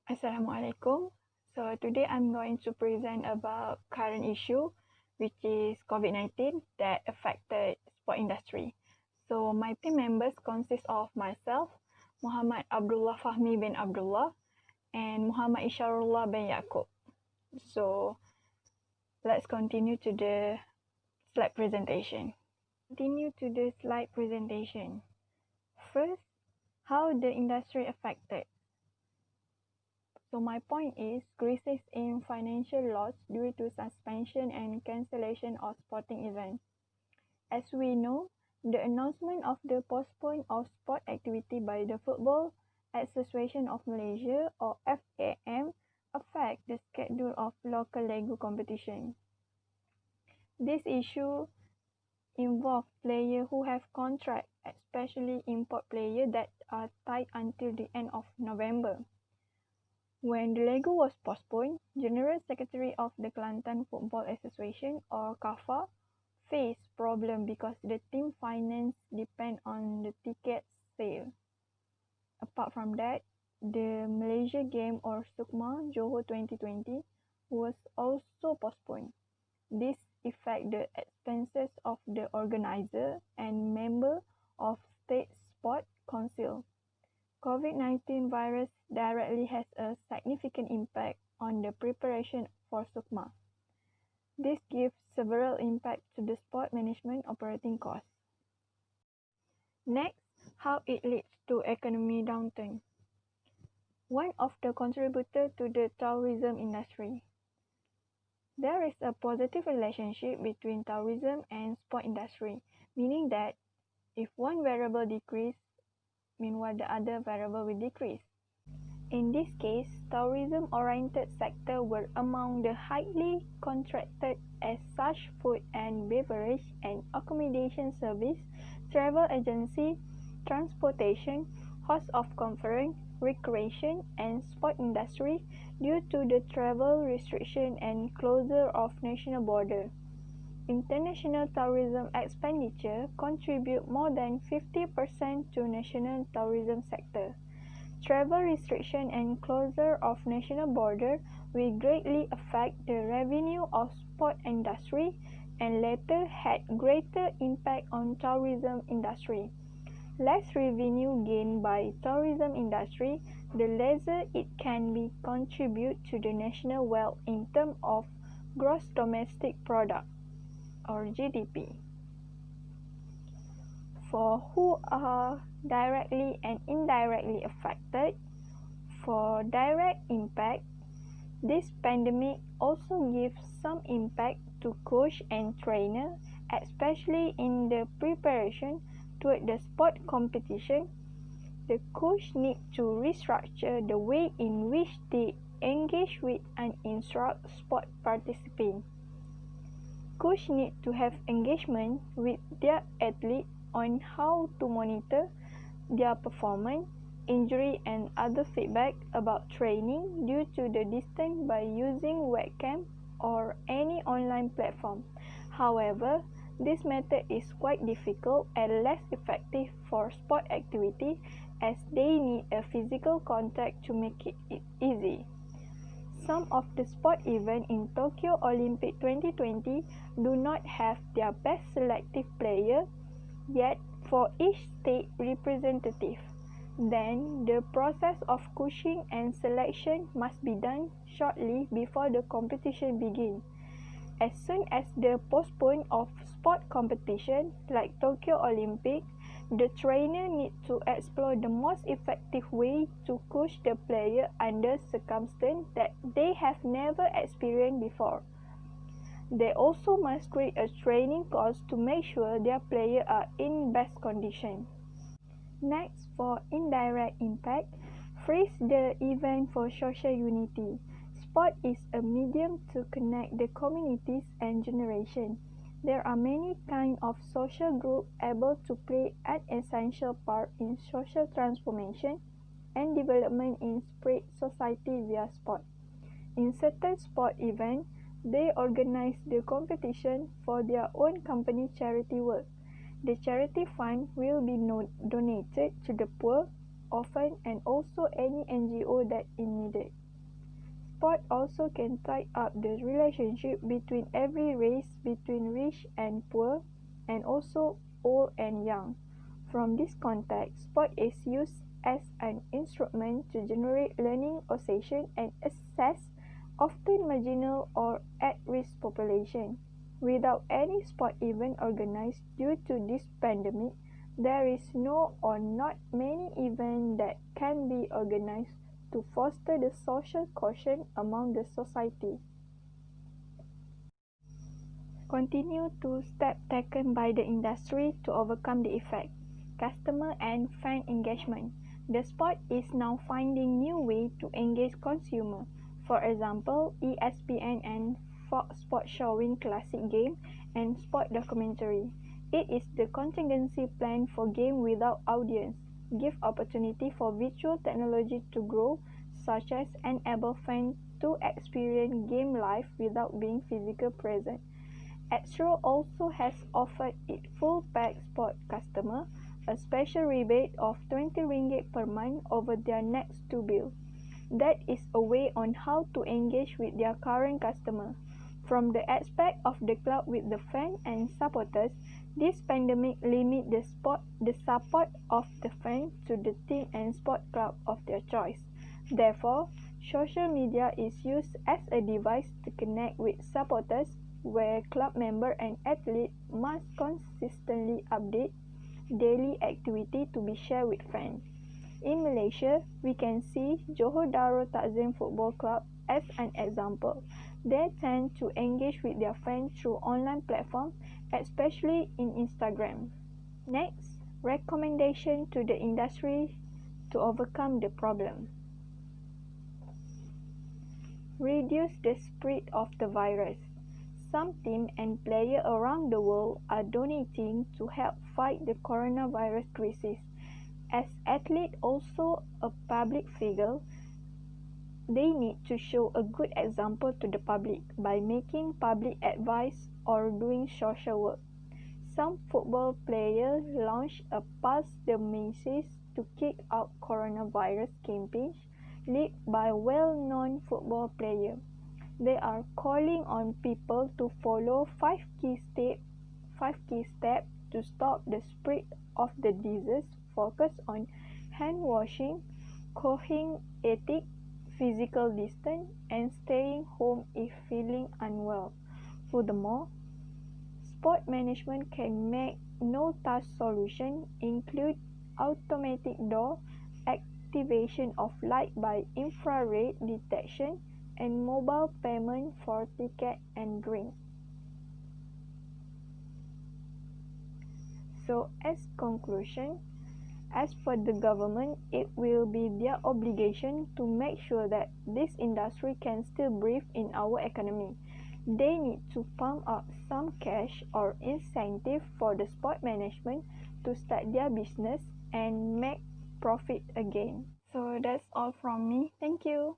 Assalamualaikum. So today I'm going to present about current issue, which is COVID-19 that affected sport industry. So my team members consist of myself, Muhammad Abdullah Fahmi bin Abdullah, and Muhammad Isharullah bin Yaakob. So let's continue to the slide presentation. Continue to the slide presentation. First, how the industry affected. So my point is crisis in financial loss due to suspension and cancellation of sporting events. As we know, the announcement of the postponement of sport activity by the Football Association of Malaysia or FAM affect the schedule of local Lego competition. This issue involves players who have contract, especially import players that are tied until the end of November. When the Lego was postponed, General Secretary of the Kelantan Football Association or KAFA faced problem because the team finance depend on the ticket sale. Apart from that, the Malaysia game or SUKMA Johor 2020 was also postponed. This affect the expenses of the organizer and member of State Sport Council. COVID-19 virus directly has a significant impact on the preparation for SUKMA. This gives several impacts to the sport management operating costs. Next, how it leads to economy downturn. One of the contributors to the tourism industry. There is a positive relationship between tourism and sport industry, meaning that if one variable decreases, meanwhile the other variable will decrease. In this case, tourism-oriented sector were among the highly contracted as such food and beverage and accommodation service, travel agency, transportation, host of conference, recreation and sport industry due to the travel restriction and closure of national border. International tourism expenditure contribute more than 50% to national tourism sector. Travel restriction and closure of national border will greatly affect the revenue of sport industry and later had greater impact on tourism industry. Less revenue gained by tourism industry, the lesser it can be contribute to the national wealth in terms of gross domestic product or GDP. For who are directly and indirectly affected, for direct impact, this pandemic also gives some impact to coach and trainer, especially in the preparation toward the sport competition. The coach need to restructure the way in which they engage with and instruct sport participants. Coach need to have engagement with their athlete on how to monitor their performance, injury and other feedback about training due to the distance by using webcam or any online platform. However, this method is quite difficult and less effective for sport activity as they need a physical contact to make it easy. Some of the sport events in Tokyo Olympic 2020 do not have their best selective player yet for each state representative. Then, the process of coaching and selection must be done shortly before the competition begins. As soon as the postpone of sport competition like Tokyo Olympic, the trainer needs to explore the most effective way to coach the player under circumstances that they have never experienced before. They also must create a training course to make sure their players are in best condition. Next, for indirect impact, freeze the event for social unity. Sport is a medium to connect the communities and generations. There are many kinds of social groups able to play an essential part in social transformation and development in spread society via sport. In certain sport events, they organize the competition for their own company charity work. The charity fund will be donated to the poor often and also any NGO that is needed. Sport also can tie up the relationship between every race, between rich and poor, and also old and young. From this context, sport is used as an instrument to generate learning, association, and access often marginal or at-risk population. Without any sport event organized due to this pandemic, there is no or not many events that can be organized to foster the social cohesion among the society. Continue to steps taken by the industry to overcome the effect. Customer and fan engagement. The sport is now finding new ways to engage consumer. For example, ESPN and Fox Sports showing classic game and sport documentary. It is the contingency plan for game without audience. Give opportunity for virtual technology to grow, such as enable fans to experience game live without being physically present. Astro also has offered its full-pack sport customer a special rebate of RM20 per month over their next two bill. That is a way on how to engage with their current customer. From the aspect of the club with the fans and supporters, this pandemic limit the support of the fans to the team and sport club of their choice. Therefore, social media is used as a device to connect with supporters, where club members and athletes must consistently update daily activity to be shared with fans. In Malaysia, we can see Johor Darul Takzim Football Club as an example. They tend to engage with their fans through online platforms, especially in Instagram. Next, recommendation to the industry to overcome the problem. Reduce the spread of the virus. Some teams and players around the world are donating to help fight the coronavirus crisis. As athletes also a public figure, they need to show a good example to the public by making public advice or doing social work. Some football players launched a Pass the Message to kick out coronavirus campaigns led by well-known football players. They are calling on people to follow 5 key steps to stop the spread of the disease. Focus on hand washing, cooking etiquette, physical distance, and staying home if feeling unwell. Furthermore, sport management can make no-touch solution include automatic door, activation of light by infrared detection, and mobile payment for ticket and drink. So, as conclusion, as per the government, it will be their obligation to make sure that this industry can still breathe in our economy. They need to pump up some cash or incentive for the sport management to start their business and make profit again. So that's all from me. Thank you.